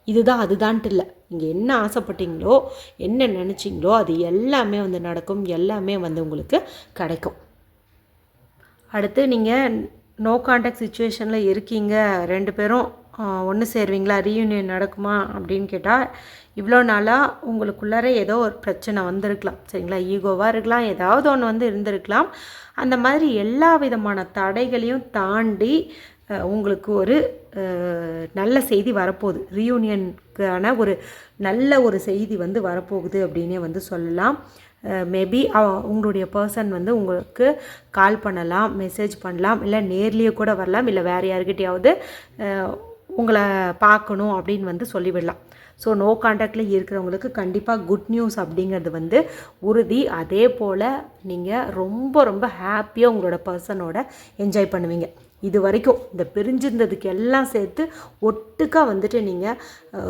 இதுதான் அதுதான்ட்டு இல்லை. நீங்கள் என்ன ஆசைப்பட்டீங்களோ, என்ன நினச்சிங்களோ அது எல்லாமே வந்து நடக்கும், எல்லாமே வந்து உங்களுக்கு கிடைக்கும். அடுத்து நீங்கள் நோ கான்டாக்ட் சுச்சுவேஷனில் இருக்கீங்க, 2 பேரும் ஒன்று சேருவீங்களா, ரீயூனியன் நடக்குமா அப்படின்னு கேட்டால், இவ்வளோ நாளாக உங்களுக்குள்ளார ஏதோ ஒரு பிரச்சனை வந்திருக்கலாம். சரிங்களா? ஈகோவாக இருக்கலாம், ஏதாவது ஒன்று வந்து இருந்திருக்கலாம். அந்த மாதிரி எல்லா விதமான தடைகளையும் தாண்டி உங்களுக்கு ஒரு நல்ல செய்தி வரப்போகுது. ரீயூனியனுக்கான ஒரு நல்ல ஒரு செய்தி வந்து வரப்போகுது அப்படின்னே வந்து சொல்லலாம். மேபி உங்களுடைய பர்சன் வந்து உங்களுக்கு கால் பண்ணலாம், மெசேஜ் பண்ணலாம், இல்லை நேர்லேயே கூட வரலாம், இல்லை வேறு யாருக்கிட்டையாவது உங்களை பார்க்கணும் அப்படின்னு வந்து சொல்லிவிடலாம். ஸோ நோ கான்டாக்டில் இருக்கிறவங்களுக்கு கண்டிப்பாக குட் நியூஸ் அப்படிங்கிறது வந்து உறுதி. அதே போல் நீங்கள் ரொம்ப ரொம்ப ஹாப்பியாக உங்களோட பர்சனோட என்ஜாய் பண்ணுவீங்க. இது வரைக்கும் இந்த பிரிஞ்சிருந்ததுக்கு எல்லாம் சேர்த்து ஒட்டுக்காக வந்துட்டு நீங்கள்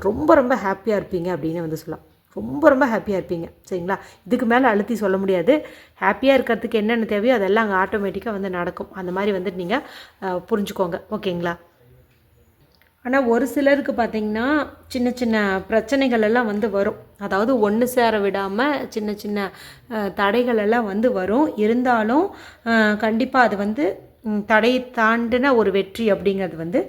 ரொம்ப ரொம்ப ஹாப்பியாக இருப்பீங்க அப்படின்னு வந்து சொல்லலாம். ரொம்ப ரொம்ப ஹாப்பியாக இருப்பீங்க. சரிங்களா? இதுக்கு மேலே அழுத்தி சொல்ல முடியாது. ஹாப்பியாக இருக்கிறதுக்கு என்னென்ன தேவையோ அதெல்லாம் அங்கே ஆட்டோமேட்டிக்காக வந்து நடக்கும். அந்த மாதிரி வந்துட்டு நீங்கள் புரிஞ்சுக்கோங்க. ஓகேங்களா? ஆனால் ஒரு சிலருக்கு பார்த்திங்கன்னா சின்ன சின்ன பிரச்சனைகள் எல்லாம் வந்து வரும். அதாவது ஒன்று சேர விடாமல் சின்ன சின்ன தடைகள் எல்லாம் வந்து வரும். இருந்தாலும் கண்டிப்பாக அது வந்து தடையை தாண்டின ஒரு வெற்றி அப்படிங்கிறது வந்து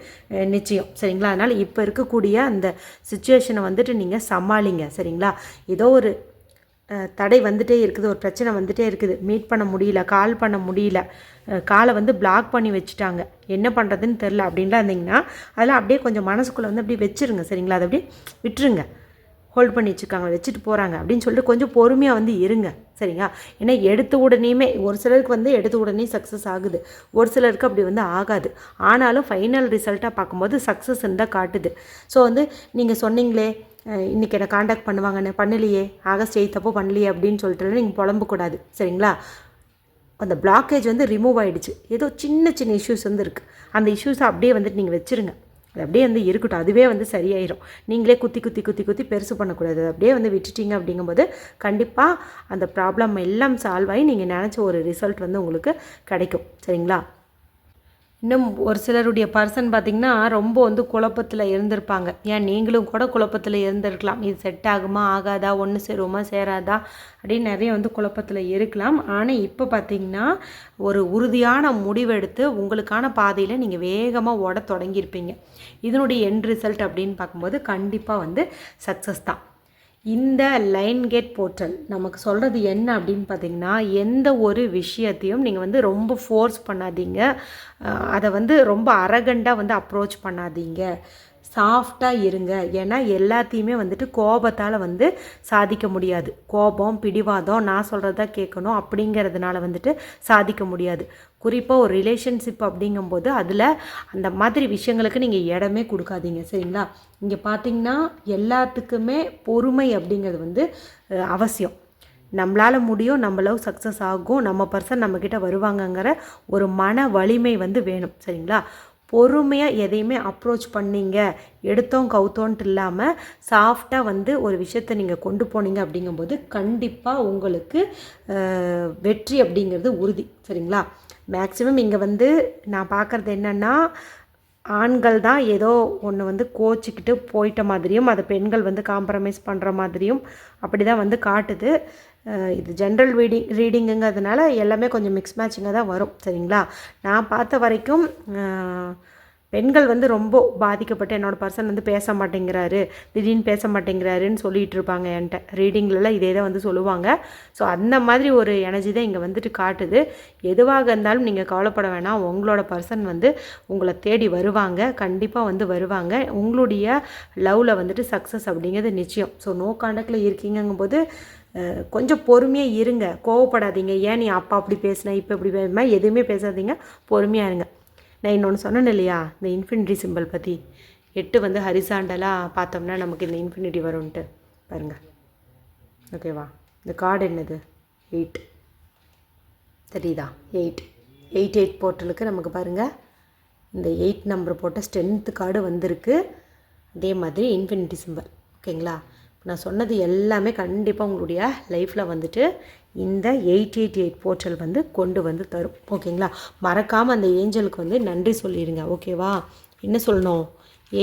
நிச்சயம். சரிங்களா? அதனால் இப்போ இருக்கக்கூடிய அந்த சிச்சுவேஷனை வந்துட்டு நீங்கள் சமாளிங்க. சரிங்களா? ஏதோ ஒரு தடை வந்துகிட்டே இருக்குது, ஒரு பிரச்சனை வந்துகிட்டே இருக்குது, மீட் பண்ண முடியல, கால் பண்ண முடியல, காலை வந்து பிளாக் பண்ணி வச்சுட்டாங்க, என்ன பண்ணுறதுன்னு தெரில அப்படின்லாம் இருந்தீங்கன்னா அதெல்லாம் அப்படியே கொஞ்சம் மனசுக்குள்ளே வந்து அப்படியே வச்சுருங்க. சரிங்களா? அதை அப்படியே விட்டுருங்க. ஹோல்ட் பண்ணி வச்சுருக்காங்க, வச்சுட்டு போகிறாங்க அப்படின்னு சொல்லிட்டு கொஞ்சம் பொறுமையாக வந்து இருங்க. சரிங்களா? ஏன்னா எடுத்த உடனேயுமே ஒரு சிலருக்கு வந்து எடுத்த உடனே சக்ஸஸ் ஆகுது, ஒரு சிலருக்கு அப்படி வந்து ஆகாது. ஆனாலும் ஃபைனல் ரிசல்ட்டாக பார்க்கும்போது சக்ஸஸ் இருந்தால் காட்டுது. ஸோ வந்து நீங்கள் சொன்னீங்களே இன்றைக்கி என்னை காண்டாக்ட் பண்ணுவாங்கன்னு, பண்ணலையே, ஆகஸ்ட் 8 அப்போ பண்ணலையே அப்படின்னு சொல்லிட்டு நீங்கள் புலம்பக்கூடாது. சரிங்களா? அந்த பிளாக்கேஜ் வந்து ரிமூவ் ஆகிடுச்சு. ஏதோ சின்ன சின்ன இஷ்யூஸ் வந்து இருக்குது, அந்த இஷ்யூஸை அப்படியே வந்துட்டு நீங்கள் வச்சுருங்க. அது அப்படியே வந்து இருக்கட்டும், அதுவே வந்து சரியாயிடும். நீங்களே குத்தி குத்தி குத்தி குத்தி பெருசு பண்ணக்கூடாது. அப்படியே வந்து விட்டுட்டீங்க அப்படிங்கும்போது கண்டிப்பாக அந்த ப்ராப்ளம் எல்லாம் சால்வ் ஆகி நீங்கள் நினச்ச ஒரு ரிசல்ட் வந்து உங்களுக்கு கிடைக்கும். சரிங்களா? இன்னும் ஒரு சிலருடைய பர்சன் பார்த்திங்கன்னா ரொம்ப வந்து குழப்பத்தில் இருந்திருப்பாங்க. ஏன் நீங்களும் கூட குழப்பத்தில் இருந்திருக்கலாம். இது செட் ஆகுமா ஆகாதா, ஒன்று சேருமா சேராதா அப்படின்னு நிறைய வந்து குழப்பத்தில் இருக்கலாம். ஆனால் இப்போ பார்த்திங்கன்னா ஒரு உறுதியான முடிவெடுத்து உங்களுக்கான பாதையில் நீங்கள் வேகமாக ஓட தொடங்கியிருப்பீங்க. இதனுடைய எண்ட் ரிசல்ட் அப்படின்னு பார்க்கும்போது கண்டிப்பாக வந்து சக்ஸஸ் தான். இந்த லைன் கேட் போர்ட்டல் நமக்கு சொல்கிறது என்ன அப்படின்னு பார்த்திங்கன்னா, எந்த ஒரு விஷயத்தையும் நீங்கள் வந்து ரொம்ப ஃபோர்ஸ் பண்ணாதீங்க, அதை வந்து ரொம்ப அரகண்டாக வந்து அப்ரோச் பண்ணாதீங்க, சாஃப்டாக இருங்க. ஏன்னா எல்லாத்தையுமே வந்துட்டு கோபத்தால் வந்து சாதிக்க முடியாது. கோபம், பிடிவாதம், நான் சொல்கிறத கேட்கணும் அப்படிங்கிறதுனால வந்துட்டு சாதிக்க முடியாது. குறிப்பாக ஒரு ரிலேஷன்ஷிப் அப்படிங்கும்போது அதில் அந்த மாதிரி விஷயங்களுக்கு நீங்கள் இடமே கொடுக்காதீங்க. சரிங்களா? இங்கே பார்த்தீங்கன்னா எல்லாத்துக்குமே பொறுமை அப்படிங்கிறது வந்து அவசியம். நம்மளால் முடியும், நம்ம லவ் சக்ஸஸ் ஆகும், நம்ம பர்சன் நம்மக்கிட்ட வருவாங்கங்கிற ஒரு மன வலிமை வந்து வேணும். சரிங்களா? பொறுமையாக எதையுமே அப்ரோச் பண்ணிங்க, எடுத்தோம் கவுத்தோன்ட்டு இல்லாமல் சாஃப்டாக வந்து ஒரு விஷயத்தை நீங்கள் கொண்டு போனீங்க அப்படிங்கும்போது கண்டிப்பாக உங்களுக்கு வெற்றி அப்படிங்கிறது உறுதி. சரிங்களா? மேக்ஸிமம் இங்கே வந்து நான் பார்க்குறது என்னென்னா, ஆண்கள் தான் ஏதோ ஒன்று வந்து கோச்சிக்கிட்டு போயிட்ட மாதிரியும், அதை பெண்கள் வந்து காம்ப்ரமைஸ் பண்ணுற மாதிரியும் அப்படி தான் வந்து காட்டுது. இது ஜென்ரல் ரீடிங்குங்கிறதுனால எல்லாமே கொஞ்சம் மிக்ஸ் மேட்சிங்காக தான் வரும். சரிங்களா? நான் பார்த்த வரைக்கும் பெண்கள் வந்து ரொம்ப பாதிக்கப்பட்டு என்னோடய பர்சன் வந்து பேச மாட்டேங்கிறாரு, திடீர்னு பேச மாட்டேங்கிறாருன்னு சொல்லிகிட்டு இருப்பாங்க. என்கிட்ட ரீடிங்லலாம் இதே தான் வந்து சொல்லுவாங்க. ஸோ அந்த மாதிரி ஒரு எனர்ஜி தான் இங்கே வந்துட்டு காட்டுது. எதுவாக இருந்தாலும் நீங்கள் கவலைப்பட வேணாம். உங்களோட பர்சன் வந்து உங்களை தேடி வருவாங்க, கண்டிப்பாக வந்து வருவாங்க. உங்களுடைய லவ்வில் வந்துட்டு சக்ஸஸ் அப்படிங்கிறது நிச்சயம். ஸோ நோ கான்டாக்டில் இருக்கீங்கும்போது கொஞ்சம் பொறுமையாக இருங்க, கோவப்படாதீங்க. ஏன் நீ அப்பா அப்படி பேசினேன், இப்போ இப்படி பேசுமா, எதுவுமே பேசாதீங்க, பொறுமையாக இருங்க. நான் இன்னொன்று சொன்னேன் இல்லையா, இந்த இன்ஃபினிட்டி சிம்பிள் பற்றி. 8 வந்து ஹரிசாண்டலாக பார்த்தோம்னா நமக்கு இந்த இன்ஃபினிட்டி வரும்ன்ட்டு பாருங்கள். ஓகேவா? இந்த கார்டு என்னது? 8 தெரியுதா? 8 போர்ட்டலுக்கு நமக்கு பாருங்கள் இந்த 8 நம்பர் போட்ட ஸ்ட்ரென்த்து கார்டு வந்திருக்கு. அதே மாதிரி இன்ஃபினிட்டி சிம்பிள். ஓகேங்களா? நான் சொன்னது எல்லாமே கண்டிப்பாக உங்களுடைய லைஃப்பில் வந்துட்டு இந்த 888 போர்ட்டல் வந்து கொண்டு வந்து தரும். ஓகேங்களா? மறக்காமல் அந்த ஏஞ்சலுக்கு வந்து நன்றி சொல்லிடுங்க. ஓகேவா? என்ன சொல்லணும்?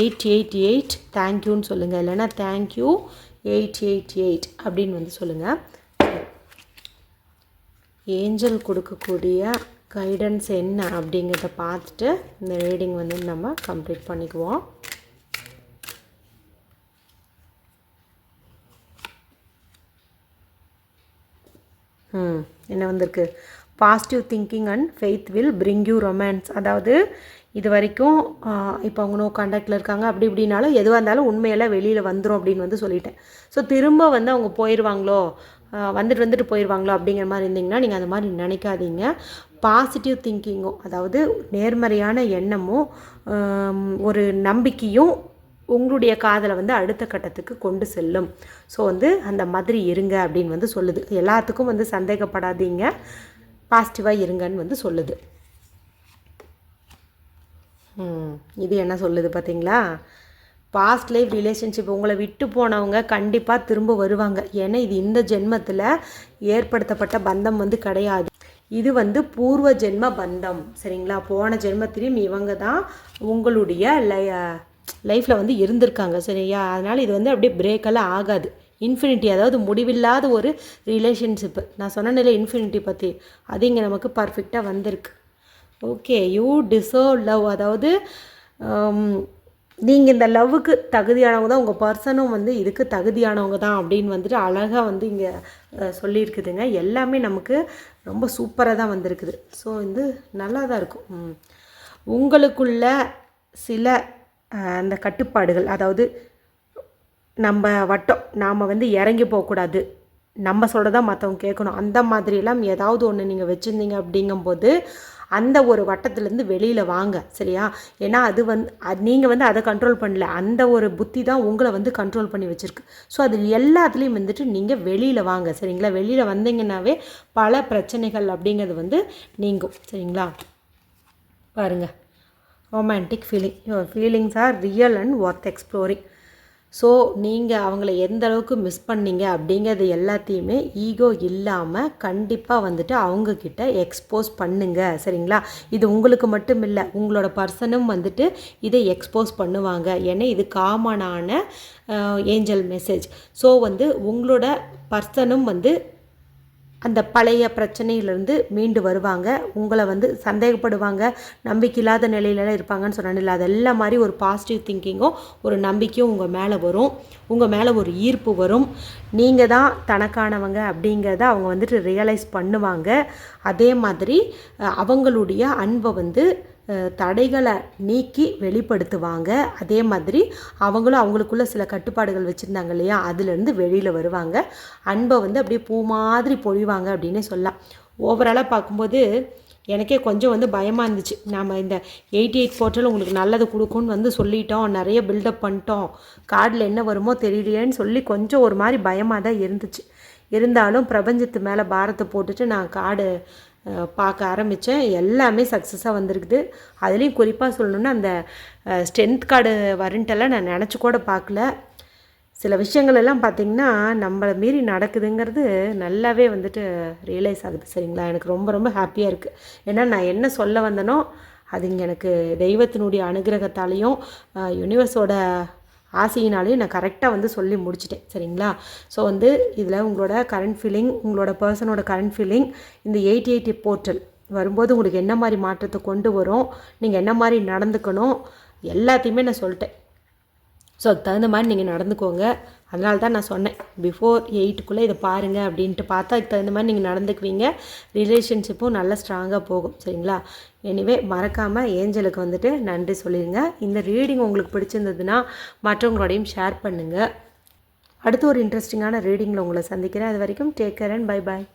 888 தேங்க்யூன்னு சொல்லுங்கள், இல்லைன்னா தேங்க்யூ 888 அப்படின்னு வந்து சொல்லுங்கள். ஏஞ்சல் கொடுக்கக்கூடிய கைடன்ஸ் என்ன அப்படிங்கிறத பார்த்துட்டு இந்த ரீடிங் வந்து நம்ம கம்ப்ளீட் பண்ணிக்குவோம். என்ன வந்திருக்கு? Positive thinking and faith will bring you romance. அதாவது இது வரைக்கும் இப்போ அவங்க நோ கான்டாக்டில் இருக்காங்க, அப்படி இப்படின்னாலும் எதுவாக இருந்தாலும் உண்மையெல்லாம் வெளியில் வந்துடும் அப்படின்னு வந்து சொல்லிட்டேன். ஸோ திரும்ப வந்து அவங்க போயிடுவாங்களோ, வந்துட்டு போயிடுவாங்களோ அப்படிங்கிற மாதிரி இருந்தீங்கன்னா நீங்கள் அந்த மாதிரி நினைக்காதீங்க. பாசிட்டிவ் திங்கிங்கும், அதாவது நேர்மறையான எண்ணமும் ஒரு நம்பிக்கையும் உங்களுடைய காதலை வந்து அடுத்த கட்டத்துக்கு கொண்டு செல்லும். ஸோ வந்து அந்த மாதிரி இருங்க அப்படின்னு வந்து சொல்லுது. எல்லாத்துக்கும் வந்து சந்தேகப்படாதீங்க, பாசிட்டிவாக இருங்கன்னு வந்து சொல்லுது. இது என்ன சொல்லுது பார்த்தீங்களா? பாஸ்ட் லைஃப் ரிலேஷன்ஷிப், உங்களை விட்டு போனவங்க கண்டிப்பாக திரும்ப வருவாங்க. ஏன்னா இது இந்த ஜென்மத்தில் ஏற்படுத்தப்பட்ட பந்தம் வந்து கிடையாது. இது வந்து பூர்வ ஜென்ம பந்தம். சரிங்களா? போன ஜென்மத்திலையும் இவங்க தான் உங்களுடைய லைஃப்பில் வந்து இருந்திருக்காங்க. சரியா? அதனால் இது வந்து அப்படியே பிரேக்கெல்லாம் ஆகாது. இன்ஃபினிட்டி, அதாவது முடிவில்லாத ஒரு ரிலேஷன்ஷிப்பு. நான் சொன்னேன்ல இன்ஃபினிட்டி பற்றி, அது இங்கே நமக்கு பர்ஃபெக்டாக வந்திருக்கு. Okay, you deserve love. அதாவது நீங்கள் இந்த லவ்வுக்கு தகுதியானவங்க தான், உங்கள் பர்சனும் வந்து இதுக்கு தகுதியானவங்க தான் அப்படின்னு வந்துட்டு அழகாக வந்து இங்கே சொல்லியிருக்குதுங்க. எல்லாமே நமக்கு ரொம்ப சூப்பராக தான் வந்திருக்குது. ஸோ வந்து நல்லா தான் இருக்கும். உங்களுக்குள்ள சில அந்த கட்டுப்பாடுகள், அதாவது நம்ம வட்டம், நாம் வந்து இறங்கி போகக்கூடாது, நம்ம சொல்கிறதா மற்றவங்க கேட்கணும், அந்த மாதிரியெல்லாம் ஏதாவது ஒன்று நீங்கள் வச்சுருந்தீங்க அப்படிங்கும்போது அந்த ஒரு வட்டத்துலேருந்து வெளியில் வாங்க. சரியா? ஏன்னா அது நீங்கள் வந்து அதை கண்ட்ரோல் பண்ணல, அந்த ஒரு புத்தி தான் உங்களை வந்து கண்ட்ரோல் பண்ணி வச்சுருக்கு. ஸோ அது எல்லாத்துலேயும் வந்துட்டு நீங்கள் வெளியில் வாங்க. சரிங்களா? வெளியில் வந்தீங்கன்னாவே பல பிரச்சனைகள் அப்படிங்கிறது வந்து நீங்கும். சரிங்களா? பாருங்கள், romantic feeling. Your feelings are real and worth exploring. So நீங்கள் அவங்கள எந்த அளவுக்கு மிஸ் பண்ணீங்க அப்படிங்கிறது எல்லாத்தையுமே ஈகோ இல்லாமல் கண்டிப்பாக வந்துட்டு அவங்கக்கிட்ட எக்ஸ்போஸ் பண்ணுங்க. சரிங்களா? இது உங்களுக்கு மட்டும் இல்லை, உங்களோட பர்சனும் வந்துட்டு இதை எக்ஸ்போஸ் பண்ணுவாங்க. ஏன்னா இது காமனான ஏஞ்சல் மெசேஜ். ஸோ வந்து உங்களோட பர்சனும் வந்து அந்த பழைய பிரச்சனையிலேருந்து மீண்டு வருவாங்க. உங்களை வந்து சந்தேகப்படுவாங்க, நம்பிக்கை இல்லாத நிலையிலலாம் இருப்பாங்கன்னு சொன்னால, அதெல்லாம் மாதிரி ஒரு பாசிட்டிவ் திங்கிங்கும் ஒரு நம்பிக்கையும் உங்கள் மேலே வரும். உங்கள் மேலே ஒரு ஈர்ப்பு வரும். நீங்கள் தான் தனக்கானவங்க அப்படிங்கிறத அவங்க வந்துட்டு ரியலைஸ் பண்ணுவாங்க. அதே மாதிரி அவங்களுடைய அன்பை வந்து தடைகளை நீக்கி வெளிப்படுத்துவாங்க. அதே மாதிரி அவங்களும் அவங்களுக்குள்ள சில கட்டுப்பாடுகள் வச்சுருந்தாங்க இல்லையா, அதுலேருந்து வெளியில் வருவாங்க. அன்பை வந்து அப்படியே பூ மாதிரி பொழிவாங்க அப்படின்னே சொல்லலாம். ஓவராலாக பார்க்கும்போது எனக்கே கொஞ்சம் வந்து பயமாக இருந்துச்சு. நம்ம இந்த 88 போர்ட்டல் உங்களுக்கு நல்லது கொடுக்கும்னு வந்து சொல்லிட்டோம், நிறைய பில்டப் பண்ணிட்டோம், கார்டில் என்ன வருமோ தெரியலையேன்னு சொல்லி கொஞ்சம் ஒரு மாதிரி பயமாக தான் இருந்துச்சு. இருந்தாலும் பிரபஞ்சத்து மேலே பாரத்தை போட்டுட்டு நான் கார்டு பார்க்க ஆரம்பித்தேன். எல்லாமே சக்ஸஸாக வந்திருக்குது. அதுலேயும் குறிப்பாக சொல்லணுன்னா அந்த ஸ்ட்ரென்த் கார்டு வரன்ட்டெல்லாம் நான் நினச்சி கூட பார்க்கல. சில விஷயங்கள் எல்லாம் பார்த்திங்கன்னா நம்மளை மீறி நடக்குதுங்கிறது நல்லாவே வந்துட்டு ரியலைஸ் ஆகுது. சரிங்களா? எனக்கு ரொம்ப ரொம்ப ஹாப்பியாக இருக்குது. ஏன்னா நான் என்ன சொல்ல வந்தனோ அது இங்கே எனக்கு தெய்வத்தினுடைய அனுகிரகத்தாலேயும் யூனிவர்ஸோட ஆசையினாலேயும் நான் கரெக்டாக வந்து சொல்லி முடிச்சிட்டேன். சரிங்களா? ஸோ வந்து இதில் உங்களோட கரண்ட் ஃபீலிங், உங்களோட பர்சனோட கரண்ட் ஃபீலிங், இந்த 88 போர்ட்டல் வரும்போது உங்களுக்கு என்ன மாதிரி மாற்றத்தை கொண்டு வரும், நீங்கள் என்ன மாதிரி நடந்துக்கணும், எல்லாத்தையுமே நான் சொல்லிட்டேன். ஸோ அதுக்கு தகுந்த மாதிரி நீங்கள் நடந்துக்கோங்க. அதனால தான் நான் சொன்னேன் பிஃபோர் 8க்குள்ளே இதை பாருங்கள் அப்படின்ட்டு. பார்த்தா அதுக்கு தகுந்த மாதிரி நீங்கள் நடந்துக்குவீங்க. ரிலேஷன்ஷிப்பும் நல்லா ஸ்ட்ராங்காக போகும். சரிங்களா? எனிவே மறக்காமல் ஏஞ்சலுக்கு வந்துட்டு நன்றி சொல்லிடுங்க. இந்த ரீடிங் உங்களுக்கு பிடிச்சிருந்ததுன்னா மற்றவங்களோடையும் ஷேர் பண்ணுங்கள். அடுத்து ஒரு இன்ட்ரெஸ்டிங்கான ரீடிங்கில் உங்களை சந்திக்கிறேன். அது வரைக்கும் take care and bye bye.